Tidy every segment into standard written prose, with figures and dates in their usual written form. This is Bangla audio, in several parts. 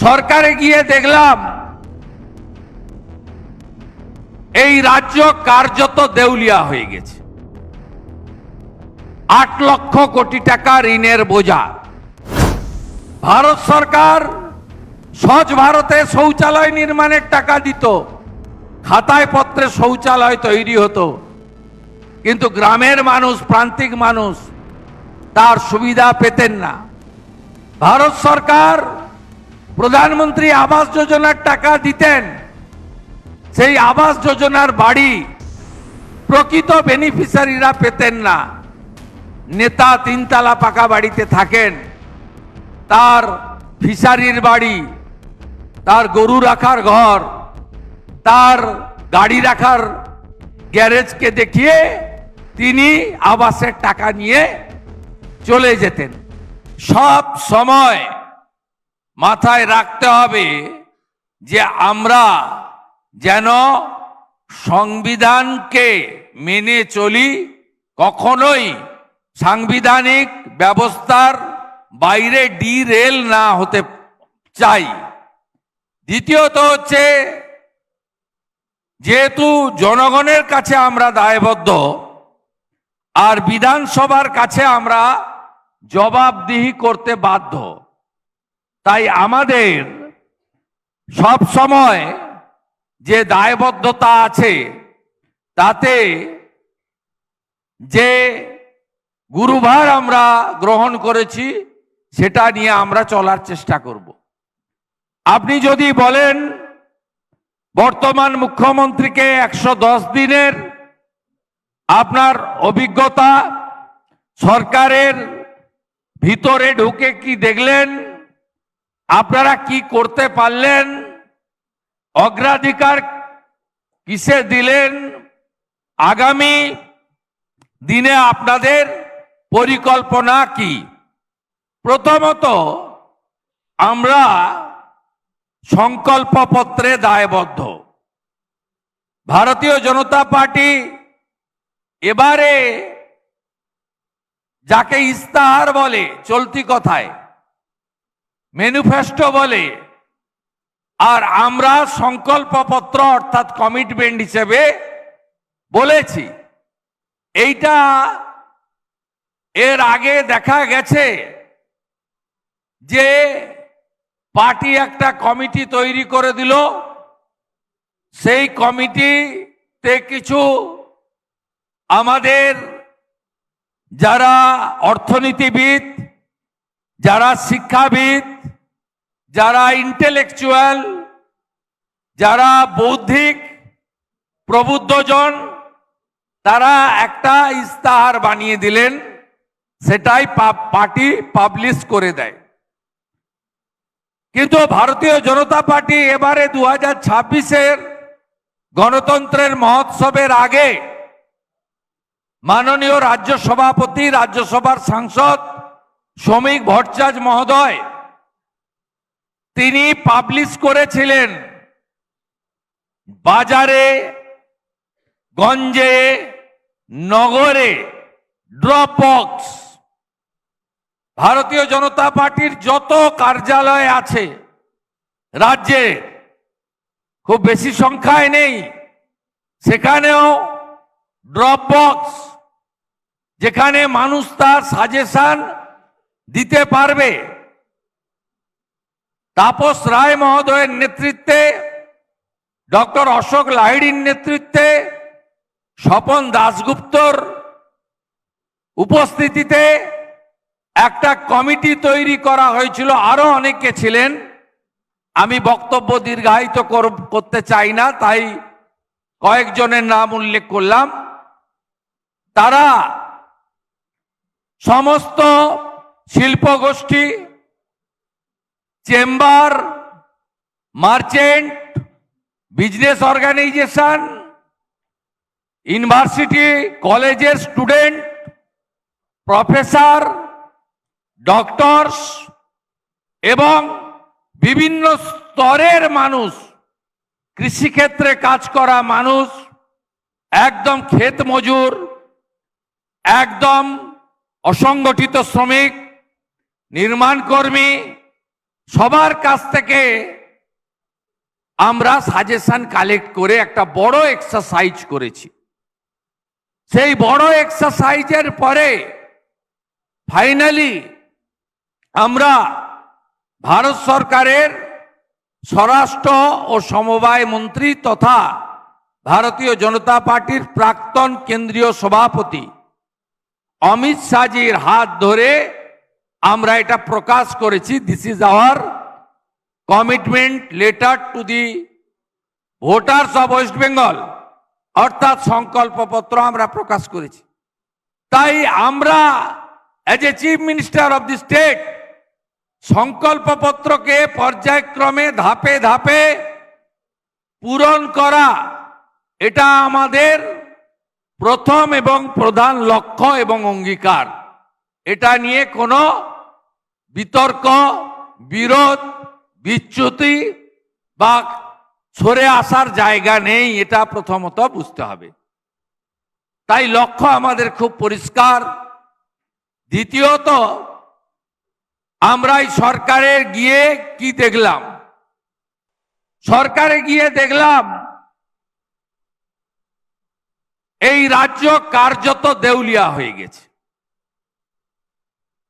সরকারে গিয়ে দেখলাম এই রাজ্য কার্যত দেউলিয়া হয়ে গেছে। 8 লক্ষ কোটি টাকা ঋণের বোঝা। ভারত সরকার স্বচ্ছ ভারতে শৌচালয় নির্মাণের টাকা দিত, খাতায় পত্রে শৌচালয় তৈরি হতো, কিন্তু গ্রামের মানুষ, প্রান্তিক মানুষ তার সুবিধা পেতেন না। ভারত সরকার প্রধানমন্ত্রী আবাস যোজনার টাকা দিতেন, সেই আবাস যোজনার বাড়ি প্রকৃত বেনিফিশিয়ারিরা পেতেন না। নেতা 3 তলা পাকা বাড়িতে থাকেন, তার ফিশারির বাড়ি, তার গরু রাখার ঘর, তার গাড়ি রাখার গ্যারেজকে দেখিয়ে তিনি আবাসের টাকা নিয়ে চলে যেতেন। সব সময় মাথায় রাখতে হবে যে আমরা যেন সংবিধানকে মেনে চলি, কখনোই সাংবিধানিক ব্যবস্থার বাইরে ডিরেল না হতে চাই। দ্বিতীয়ত হচ্ছে, যেহেতু জনগণের কাছে আমরা দায়বদ্ধ আর বিধানসভার কাছে আমরা জবাবদিহি করতে বাধ্য, তাই আমাদের সব সময় যে দায়বদ্ধতা আছে তাতে যে গুরুভার আমরা গ্রহণ করেছি সেটা নিয়ে আমরা চলার চেষ্টা করব। আপনি যদি বলেন বর্তমান মুখ্যমন্ত্রীকে 110 দিনের আপনার অভিজ্ঞতা, সরকারের ভিতরে ঢুকে কি দেখলেন, আপনারা কি করতে পারলেন, অগ্রাধিকার কিসে দিলেন, আগামী দিনে আপনাদের পরিকল্পনা কি? প্রথমত, আমরা সংকল্পপত্রে দায়বদ্ধ। ভারতীয় জনতা পার্টি এবারে যাকে ইস্তাহার বলে, চলতি কথায় ম্যানিফেস্টো বলে, আর আমরা সংকল্পপত্র অর্থাৎ কমিটমেন্ট হিসেবে বলেছি। এইটা এর আগে দেখা গেছে যে পার্টি একটা কমিটি তৈরি করে দিল, সেই কমিটিতে কিছু আমাদের যারা অর্থনীতিবিদ, যারা শিক্ষাবিদ, যারা ইন্টেলেকচুয়াল, যারা বৌদ্ধিক প্রবুদ্ধজন, তারা একটা ইস্তাহার বানিয়ে দিলেন, সেটাই পার্টি পাবলিশ করে দেয়। কিন্তু ভারতীয় জনতা পার্টি এবারে 2026-এর গণতন্ত্রের মহোৎসবের আগে মাননীয় রাজ্য সভাপতি, রাজ্যসভার সাংসদ শ্রমিক ভট্টাচার্য মহোদয় তিনি পাবলিশ করেছিলেন বাজারে, গঞ্জে, নগরে ড্রপ বক্স। ভারতীয় জনতা পার্টির যত কার্যালয় আছে রাজ্যে, খুব বেশি সংখ্যায় নেই, সেখানেও ড্রপ বক্স, যেখানে মানুষ তার সাজেশন দিতে পারবে। তাপস রায় মহোদয়ের নেতৃত্বে, ডক্টর অশোক লাহিড়ির নেতৃত্বে, স্বপন দাশগুপ্তর উপস্থিতিতে একটা কমিটি তৈরি করা হয়েছিল, আরো অনেকে ছিলেন। আমি বক্তব্য দীর্ঘায়িত করতে চাই না, তাই কয়েকজনের নাম উল্লেখ করলাম। তারা সমস্ত শিল্পগোষ্ঠী, chamber, merchant, business organization, university কলেজের স্টুডেন্ট, প্রফেসর, ডক্টরস এবং বিভিন্ন স্তরের মানুষ, কৃষিক্ষেত্রে কাজ করা মানুষ, একদম ক্ষেত মজুর, একদম অসংগঠিত শ্রমিক, নির্মাণ কর্মী, সবার কাছ থেকে আমরা সাজেশন কালেক্ট করে একটা বড় এক্সারসাইজ করেছি। সেই বড় এক্সারসাইজের পরে ফাইনালি আমরা ভারত সরকারের স্বরাষ্ট্র ও সমবায় মন্ত্রী তথা ভারতীয় জনতা পার্টির প্রাক্তন কেন্দ্রীয় সভাপতি অমিত শাহজির হাত ধরে আমরা এটা প্রকাশ করেছি। This is our commitment letter to the voters of West Bengal, অর্থাৎ সংকল্পপত্র আমরা প্রকাশ করেছি। তাই আমরা as a chief minister of the state সংকল্পপত্রকে পর্যায়ক্রমে ধাপে ধাপে পূরণ করা, এটা আমাদের প্রথম এবং প্রধান লক্ষ্য এবং অঙ্গীকার। এটা নিয়ে কোনো বিতর্ক, বিরোধ, বিচ্যুতি বা সরে আসার জায়গা নেই, এটা প্রথমত বুঝতে হবে। তাই লক্ষ্য আমাদের খুব পরিষ্কার। দ্বিতীয়ত, আমরা এই সরকারে গিয়ে কি দেখলাম? সরকারে গিয়ে দেখলাম এই রাজ্য কার্যত দেউলিয়া হয়ে গেছে।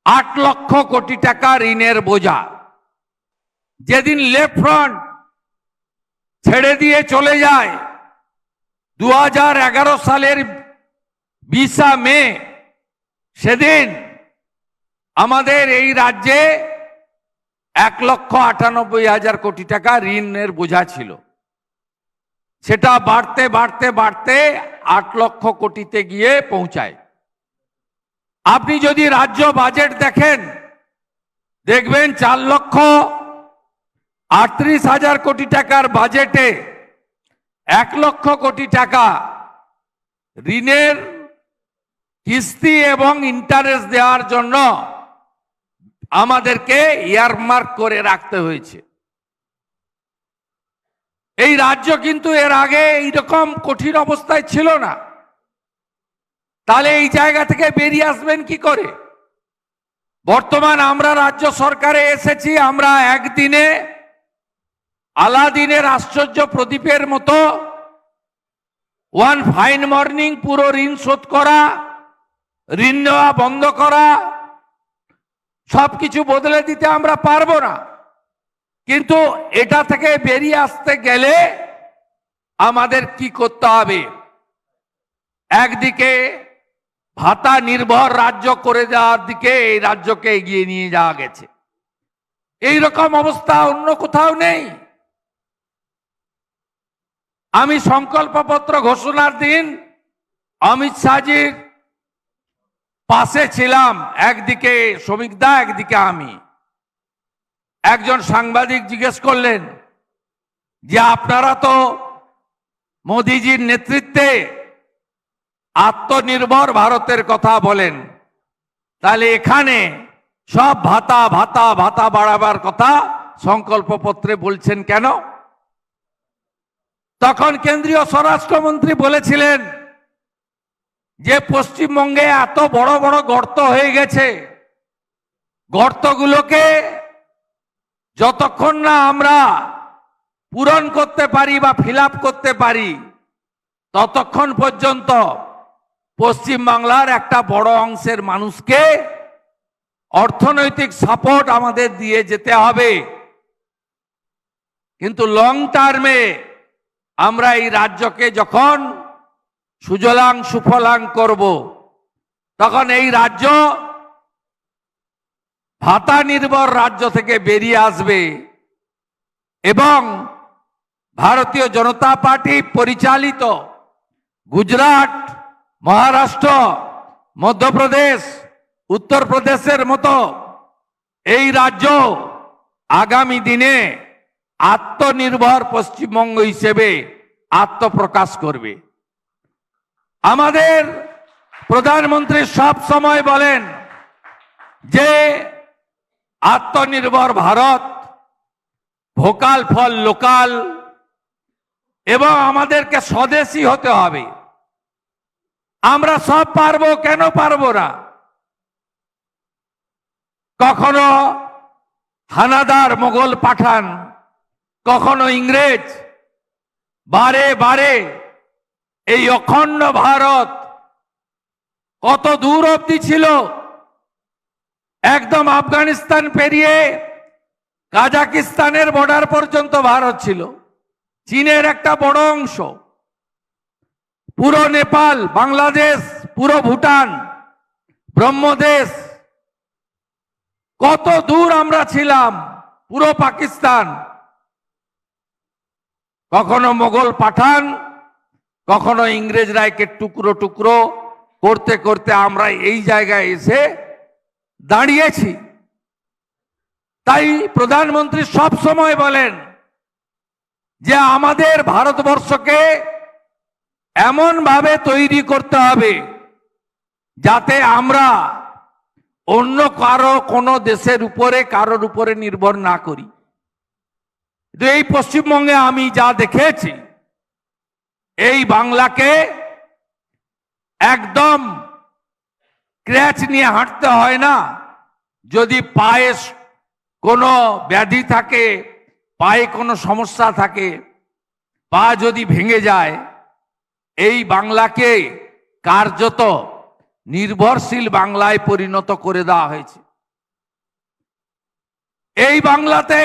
8 লক্ষ কোটি টাকা ঋণের বোঝা। যেদিন লেফট ফ্রন্ট ছেড়ে দিয়ে চলে যায় 2011 সালের 20 মে, সেদিন আমাদের এই রাজ্যে 1,98,000 কোটি টাকা ঋণের বোঝা ছিল। সেটা বাড়তে বাড়তে বাড়তে 8 লক্ষ কোটিতে গিয়ে পৌঁছায়। আপনি যদি রাজ্য বাজেট দেখেন, দেখবেন 4,38,000 কোটি টাকার বাজেটে 1 লক্ষ কোটি টাকা ঋণের কিস্তি এবং ইন্টারেস্ট দেওয়ার জন্য আমাদেরকে ইয়ারমার্ক করে রাখতে হয়েছে। এই রাজ্য কিন্তু এর আগে এইরকম কঠিন অবস্থায় ছিল না। তাহলে এই জায়গা থেকে বেরিয়ে আসবেন কি করে? বর্তমান আমরা রাজ্য সরকারে এসেছি, আমরা একদিনে আলাদিনের আশ্চর্য প্রদীপের মতো ওয়ান ফাইন মর্নিং পুরো ঋণ শোধ করা, ঋণ নেওয়া বন্ধ করা, সবকিছু বদলে দিতে আমরা পারবো না। কিন্তু এটা থেকে বেরিয়ে আসতে গেলে আমাদের কি করতে হবে? একদিকে ভাতা নির্ভর রাজ্য করে দেওয়ার দিকে এই রাজ্যকে এগিয়ে নিয়ে যাওয়া গেছে। এই রকম অবস্থা অন্য কোথাও নেই। আমি সংকল্পপত্র ঘোষণার দিন অমিত শাহজির পাশে ছিলাম, একদিকে শ্রমিক দা, একদিকে আমি। একজন সাংবাদিক জিজ্ঞেস করলেন যে আপনারা তো মোদিজির নেতৃত্বে আত্মনির্ভর ভারতের কথা বলেন, তাহলে এখানে সব ভাতা ভাতা ভাতা বাড়াবার কথা সংকল্পপত্রে বলছেন কেন? তখন কেন্দ্রীয় স্বরাষ্ট্রমন্ত্রী বলেছিলেন যে পশ্চিমবঙ্গে এত বড় বড় গর্ত হয়ে গেছে, গর্তগুলোকে যতক্ষণ না আমরা পূরণ করতে পারি বা ফিল আপ করতে পারি, ততক্ষণ পর্যন্ত পশ্চিমবাংলার একটা বড় অংশের মানুষকে অর্থনৈতিক সাপোর্ট আমাদের দিয়ে যেতে হবে। কিন্তু লং টার্মে আমরা এই রাজ্যকে যখন সুজলাং সুফলাং করব, তখন এই রাজ্য ভাতা নির্ভর রাজ্য থেকে বেরিয়ে আসবে এবং ভারতীয় জনতা পার্টি পরিচালিত গুজরাট, মহারাষ্ট্র, মধ্যপ্রদেশ, উত্তরপ্রদেশের মতো এই রাজ্য আগামী দিনে আত্মনির্ভর পশ্চিমবঙ্গ হিসেবে আত্মপ্রকাশ করবে। আমাদের প্রধানমন্ত্রী সব সময় বলেন যে আত্মনির্ভর ভারত, ভোকাল ফর লোকাল, এবং আমাদেরকে স্বদেশী হতে হবে। আমরা সব পারবো, কেন পারবো না? কখনো হানাদার মোগল পাঠান, কখনো ইংরেজ, বারে বারে এই অখণ্ড ভারত কত দূর অবধি ছিল, একদম আফগানিস্তান পেরিয়ে কাজাকিস্তানের বর্ডার পর্যন্ত ভারত ছিল, চীনের একটা বড় অংশ, পুরো নেপাল, বাংলাদেশ, পুরো ভুটান, ব্রহ্মদেশ, কত দূর আমরা ছিলাম, পুরো পাকিস্তান। কখনো মোগল পাঠান, কখনো ইংরেজরা একে টুকরো টুকরো করতে করতে আমরা এই জায়গায় এসে দাঁড়িয়েছি। তাই প্রধানমন্ত্রী সব সময় বলেন যে আমাদের ভারতবর্ষকে এমন ভাবে তৈরি করতে হবে যাতে আমরা অন্য কোনো দেশের উপরে, কারোর উপরে নির্ভর না করি। এই পশ্চিমবঙ্গে আমি যা দেখেছি, এই বাংলাকে একদম ক্র্যাচ নিয়ে হাঁটতে হয় না। যদি পায়ে কোনো ব্যাধি থাকে, পায়ে কোনো সমস্যা থাকে, পা যদি ভেঙে যায়, এই বাংলাকে কার্যত নির্ভরশীল বাংলায় পরিণত করে দেওয়া হয়েছে। এই বাংলাতে,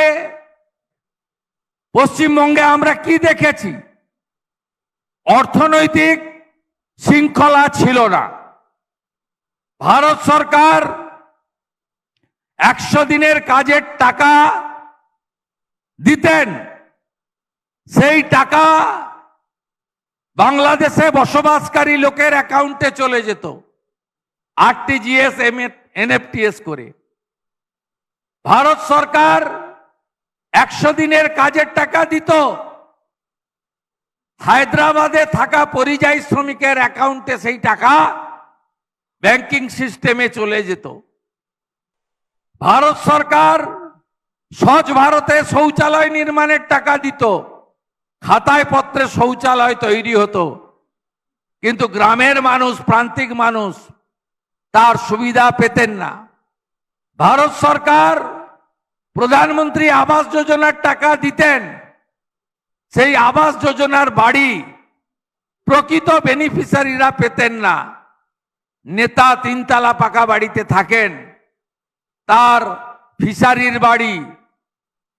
পশ্চিমবঙ্গে আমরা কি দেখেছি? অর্থনৈতিক শৃঙ্খলা ছিল না। ভারত সরকার 100 দিনের কাজের টাকা দিতেন, সেই টাকা বাংলাদেশে বসবাসকারী লোকের অ্যাকাউন্টে চলে যেত আরটিজিএস, এনএফটিএস করে। ভারত সরকার 100 দিনের কাজের টাকা দিত, হায়দ্রাবাদে থাকা পরিযায়ী শ্রমিকের অ্যাকাউন্টে সেই টাকা ব্যাংকিং সিস্টেমে চলে যেত। ভারত সরকার স্বচ্ছ ভারতে শৌচালয় নির্মাণের টাকা দিত, খাতায় পত্রে শৌচালয় তৈরি হতো, কিন্তু গ্রামের মানুষ, প্রান্তিক মানুষ তার সুবিধা পেতেন না। ভারত সরকার প্রধানমন্ত্রী আবাস যোজনার টাকা দিতেন, সেই আবাস যোজনার বাড়ি প্রকৃত বেনিফিশিয়ারিরা পেতেন না। নেতা 3 তলা পাকা বাড়িতে থাকেন, তার ফিশারির বাড়ি,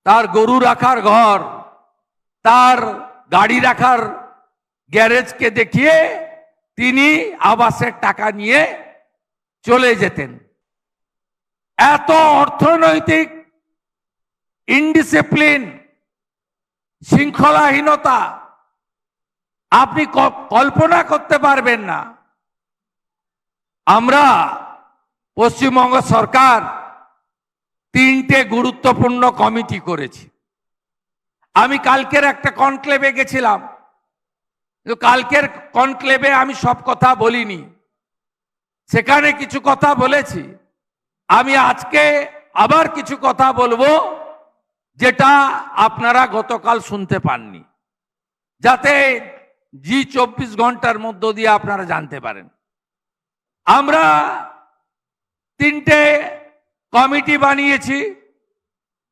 তার গরু রাখার ঘর, তার গাড়ি রাখার গ্যারেজকে দেখিয়ে তিনি আবাসের টাকা নিয়ে চলে যেতেন। এত অর্থনৈতিক ইনডিসিপ্লিন, শৃঙ্খলাহীনতা আপনি কল্পনা করতে পারবেন না। আমরা পশ্চিমবঙ্গ সরকার 3টে গুরুত্বপূর্ণ কমিটি করেছি। আমি কালকের একটা কনক্লেভে গেছিলাম, কালকের কনক্লেভে আমি সব কথা বলিনি, সেখানে কিছু কথা বলেছি। আমি আজকে আবার কিছু কথা বলবো যেটা আপনারা গতকাল শুনতে পাননি, যাতে 24 ঘন্টার মধ্য দিয়ে আপনারা জানতে পারেন। আমরা 3টে কমিটি বানিয়েছি,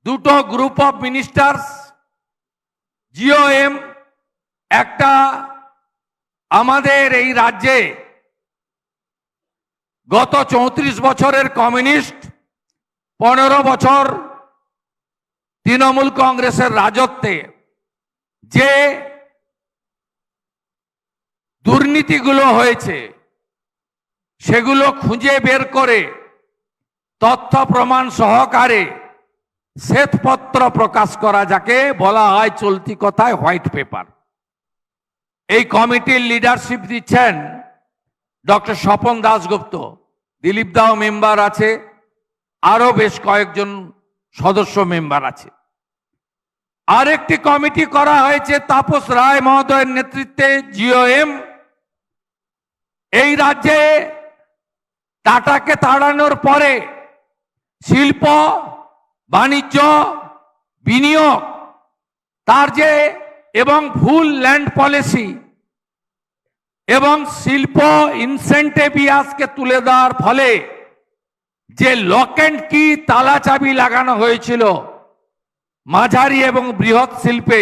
2টো গ্রুপ অফ মিনিস্টার্স, জিওএম, একটা আমাদের এই রাজ্যে গত 34 বছরের কমিউনিস্ট, 15 বছর তৃণমূল কংগ্রেসের রাজত্বে যে দুর্নীতিগুলো হয়েছে সেগুলো খুঁজে বের করে তথ্য প্রমাণ সহকারে শ্বেতপত্র প্রকাশ করা, যাকে বলা হয় চলতি কথায় হোয়াইট পেপার। এই কমিটির লিডারশিপ দিচ্ছেন ডক্টর স্বপন দাশগুপ্ত, দিলীপ দাও মেম্বার আছে, আরো বেশ কয়েকজন সদস্য মেম্বার আছে। আরেকটি কমিটি করা হয়েছে তাপস রায় মহোদয়ের নেতৃত্বে, জিওএম। এই রাজ্যে টাটাকে তাড়ানোর পরে শিল্প, বাণিজ্য, বিনিয়োগ, তার যে এবং ভুল ল্যান্ড পলিসি এবং শিল্প ইনসেন্টিভ আজকে তুলে দেওয়ার ফলে যে লক অ্যান্ড কি তালা চাবি লাগানো হয়েছিল মাঝারি এবং বৃহৎ শিল্পে,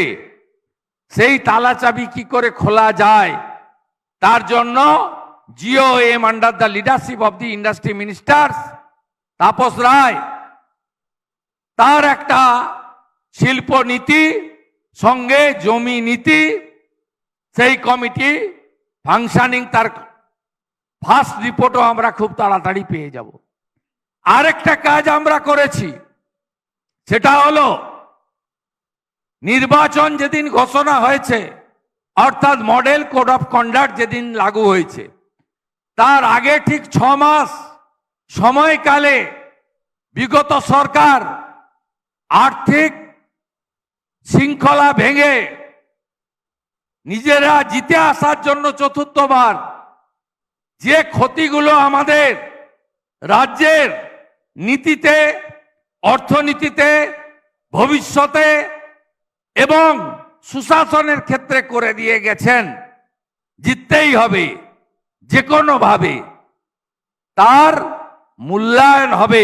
সেই তালা চাবি কি করে খোলা যায়, তার জন্য GOM under the leadership of the industry ministers Tapas Roy, তার একটা শিল্প নীতি সঙ্গে জমি নীতি, সেই কমিটি ফাংশনিং, তার ফার্স্ট রিপোর্টও আমরা খুব তাড়াতাড়ি পেয়ে যাব। আরেকটা কাজ আমরা করেছি, সেটা হলো নির্বাচন যেদিন ঘোষণা হয়েছে, অর্থাৎ মডেল কোড অফ কন্ডাক্ট যেদিন লাগু হয়েছে, তার আগে ঠিক 6 মাস সময়কালে বিগত সরকার আর্থিক শৃঙ্খলা ভেঙে নিজেরা জিতে আসার জন্য চতুর্থবার যে ক্ষতিগুলো আমাদের রাজ্যের নীতিতে, অর্থনীতিতে, ভবিষ্যতে এবং সুশাসনের ক্ষেত্রে করে দিয়ে গেছেন, জিততেই হবে যে কোনোভাবে, তার মূল্যায়ন হবে।